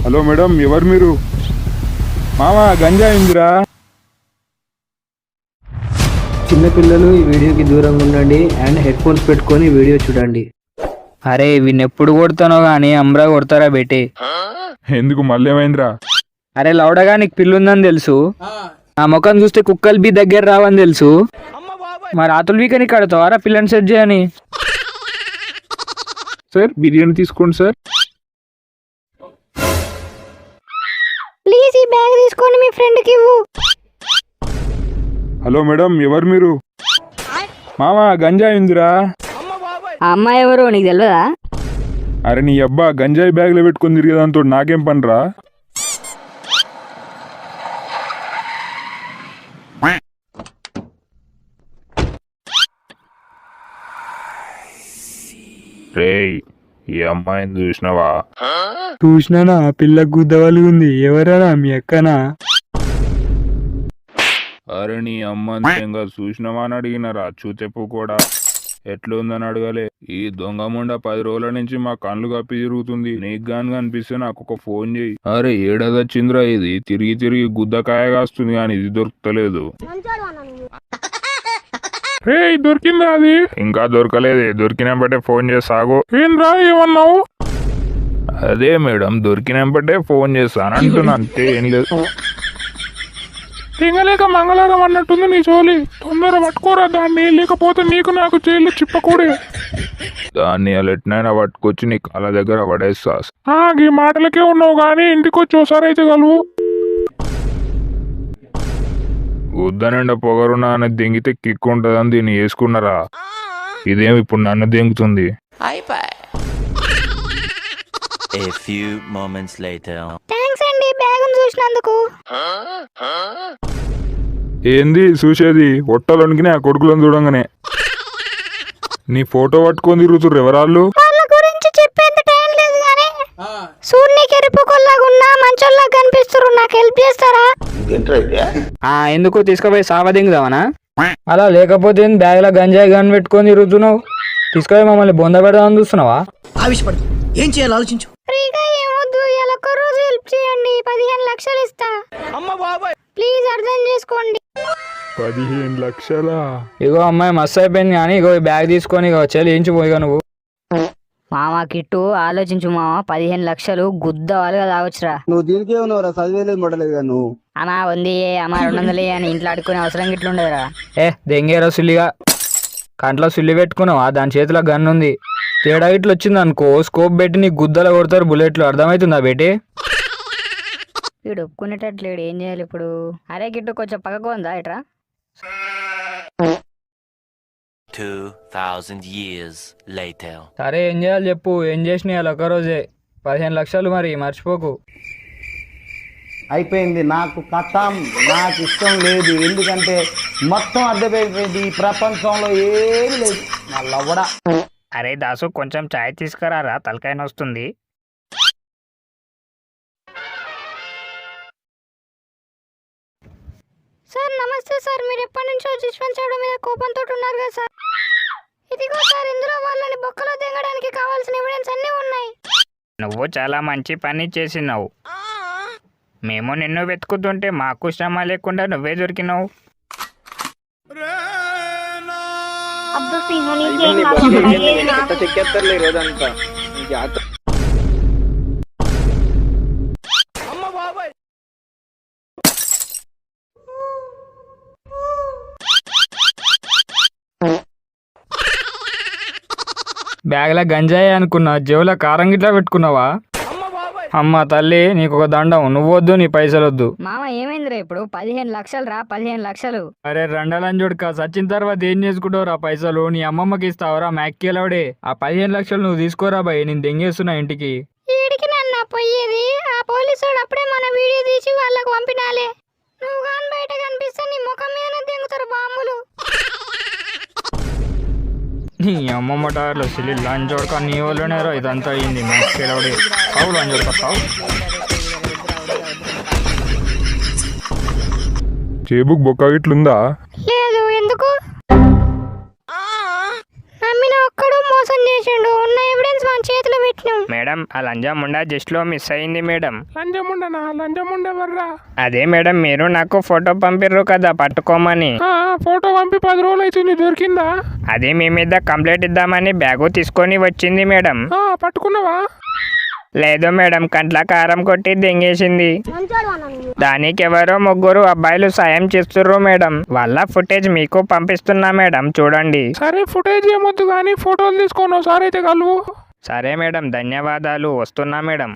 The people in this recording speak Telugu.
హలో మేడం, ఎవరు మీరు? మామ గంజా ఇందిరా. చిన్నపిల్లలు ఈ వీడియోకి దూరంగా ఉండండి అండ్ హెడ్ ఫోన్స్ పెట్టుకొని వీడియో చూడండి. అరే వీడిని ఎప్పుడు కొడతానో గానీ అమ్రా కొడతారా బేటే. ఎందుకు మళ్ళీ ఏమైందిరా? అరే లౌడగా నీకు పిల్లుందని తెలుసు, ఆ ముఖం చూస్తే కుక్కలు బి దగ్గర రావని తెలుసు, మరి రాతులు వీకని కడతావారా పిల్లని సెట్ చేయని? సార్ బిర్యానీ తీసుకోండి సార్. ప్లీజ్ ఈ బ్యాగ్ తీసుకొని మీ ఫ్రెండ్కి ఇవ్వు. హలో మేడం, ఎవరు మీరు? మామ గంజా ఇందిరా. ఆ అమ్మాయి ఎవరు నీకు తెలియదా? అరే నీ అబ్బా గంజాయి బ్యాగ్లో పెట్టుకొని తిరిగేదాంతో నాకేం పనిరా? రేయ్, ఈ అమ్మాయిని చూసినావా? చూసినానా, పిల్ల గుద్దవలి ఉంది. ఎవరనా మీ అక్కనా? అరే నీ అమ్మంతంగా చూసినావా అని అడిగినారా? చూతెప్పు కూడా ఎట్లుందని అడగలే. ఈ దొంగ ముండ 10 రోజుల నుంచి మా కళ్ళు కప్పి తిరుగుతుంది. నీకు గాని కనిపిస్తే నాకు ఒక ఫోన్ చేయి. అరే ఏడదొచ్చిందిరా ఇది? తిరిగి తిరిగి గుద్దకాయ కాస్తుంది కానీ ఇది దొరుకుతలేదు. దొరికిందా అది? ఇంకా దొరకలేదు. దొరికినప్పటే ఫోన్ చేసాగు. ఏంద్రా ఏమన్నావు? అదే మేడం, దొరికినప్పటే ఫోన్ చేస్తాను అంటున్నా, అంతే, ఏం లేదు. తింగలేక మంగళవారం అన్నట్టుంది నీ చోలి. తొందర పట్టుకోరా దాన్ని, లేకపోతే నీకు నాకు జైలు చిప్పకూడే. దాన్ని అలెట్నైనా పట్టుకొచ్చి నీ కాళ్ళ దగ్గర పడేస్తా. ఈ మాటలకే ఉన్నావు గానీ ఇంటికి వచ్చి ఒకసారి అయితే కలువు. వద్దనండ పొగరున్నా అని దెంగితే కిక్కు ఉంటుందని దీన్ని వేసుకున్నారా? ఇదేమి ఇప్పుడు నన్ను దెంగుతుంది. A few moments later. Thanks అండి బ్యాగ్ చూసినందుకు. ఏంది చూసేది? ఒట్టలోనికి ఆ కొడుకులను చూడంగానే నీ ఫోటో పట్టుకొని తిరుగుతుర్రు ఎవరాళ్ళు? వాళ్ళ గురించి చెప్పేంత టైం లేదు కానీ సూర్యునికి ఎరుపుకొల్లాగున్నా మంచోళ్ళ కనిపిస్తున్నారు. నాకు హెల్ప్ చేస్తారా? ఎందుకు తీసుకుపోయి సావదింగుదావనా? అలా లేకపోతే బ్యాగ్ లో గంజాయి గన్ పెట్టుకొని తిరుగుతున్నావు. తీసుకుపోయి మమ్మల్ని బొంద పెడదామని చూస్తున్నావా? ఆవిషపడు, ఏం చేయాలి ఆలోచించు. ఫ్రీగా ఏమొద్దు, ఇలా ఒక్క రోజు హెల్ప్ చేయండి. 15 లక్షలు ఇస్తా. ప్లీజ్ అర్థం చేసుకోండి. 15 లక్షలా? ఇగో అమ్మాయి మస్తు అయిపోయింది కానీ ఇగో ఈ బ్యాగ్ తీసుకొని ఇగో చెల్లించిపోయిగా నువ్వు. మామ కిట్టు ఆలోచించు మామ, 15 లక్షలు గుద్ద వాళ్ళుగా తాగొచ్చురా. నువ్వు దీనికే ఉన్నావురా, చదివేలేదు మొడలేదు నువ్వు. అన్నా ఉంది అమ్మ 200 అని ఇంట్లో అడుకునే అవసరం గిట్ల ఉండదురా. దెంగేరా సుల్లిగా, కంట్లో సుల్లి పెట్టుకున్నావా? దాని చేతిలో గన్ ఉంది. తేడా ఇట్లా వచ్చింది అనుకో, స్కోప్ పెట్టి నీ గుద్దలు కొడతారు బుల్లెట్లు. అర్థమవుతుందా బేటే? వీడు ఒప్పుకునేటట్లేడు, ఏం చేయాలి ఇప్పుడు? అరే గిట్టు కొంచెం పక్కకు ఉందా ఇట్రా. 2000 years later. సరే ఏం చేయాలి చెప్పు. ఏం చేసినాయి అలా ఒక్కరోజే 15 లక్షలు, మరి మర్చిపోకు. అయిపోయింది, నాకు కథం, నాకు ఇష్టం లేదు. ఎందుకంటే మొత్తం అద్దెపోయింది. ఈ ప్రపంచంలో ఏమి లేదు. మళ్ళా కూడా అరే దాసు కొంచెం చాయ్ తీసుకురారా, తలకాయ వస్తుంది. సార్ నమస్తే సార్, మీరు ఎప్పటి నుంచో డిస్పెన్సరీ మీద కోపంతో ఉన్నారు కదా సార్. ఇదిగో సార్, ఇందులో వాళ్ళని బొక్కలో దిగడానికి కావాల్సిన ఎవిడెన్స్ అన్నీ ఉన్నాయి. నువ్వు చాలా మంచి పని చేసినావు. మేము నిన్ను వెతుకుతుంటే మాకు శ్రమ లేకుండా నువ్వే దొరికినావు. బ్యాగ్లో గంజాయి అనుకున్నా, జేబులో కారం గిట్లా పెట్టుకున్నావా? అమ్మ తల్లి నీకు ఒక దండం. నువ్వొద్దు, నీ పైసలు వద్దు. మామ ఏమైందిరా ఇప్పుడు? 15 లక్షలు రా, 15 లక్షలు. అరే రెండలని చూడక, సచ్చిన తర్వాత ఏం చేసుకుంటావురా పైసలు? నీ అమ్మమ్మకి ఇస్తావరా? మ్యాక్కేలవడే. ఆ 15 లక్షలు నువ్వు తీసుకోరా బాయ్, నేను దెంగేస్తున్నా ఇంటికి. ఈడికి నన్ను పోయేది. ఆ పోలీసుడు అప్పుడే మన వీడియో తీసి వాళ్ళకు పంపినాలే. నువ్వు కానీ బయట కనిపిస్తే నీ ముఖం మీద దింగుతారు బాంబులు. నీ అమ్మమ్మ టైర్లో సిలి లంచ్ చూడక నీ వల్లనే రా ఇదంతా అయింది. మ్యాక్కేలవడే కావు లంచ్ చూడక. చేబుక్ బొక్క ఇట్లుందా? లేదు, ఎందుకు? నమ్మిన ఒక్కడు మోసం చేసిండు. ఉన్న ఎవిడెన్స్ మన చేతిలో పెట్టినాం. మేడం ఆ లంజముండా జస్ట్ లో మిస్ అయింది మేడం. లంజముండనా? లంజముండ వర్రా. అదే మేడం మీరు నాకు ఫోటో పంపిర్రు కదా పట్టుకోమని. ఫోటో పంపి 10 రోజులు అవుతుంది, దొరికిందా? అది మీ మీద కంప్లైంట్ ఇద్దామని బ్యాగు తీసుకొని వచ్చింది మేడం. పట్టుకున్నావా? లేదు మేడం, కంట్ల కారం కొట్టి దెంగేసింది. దానికి ఎవరో 3 అబ్బాయిలు సాయం చేస్తుర్రు మేడం. వాళ్ళ ఫుటేజ్ మీకు పంపిస్తున్నా మేడం, చూడండి. సరే, ఫుటేజ్ ఏమొద్దు కానీ ఫోటోలు తీసుకొని ఒకసారి అయితే కలువు. సరే మేడం, ధన్యవాదాలు, వస్తున్నా మేడం.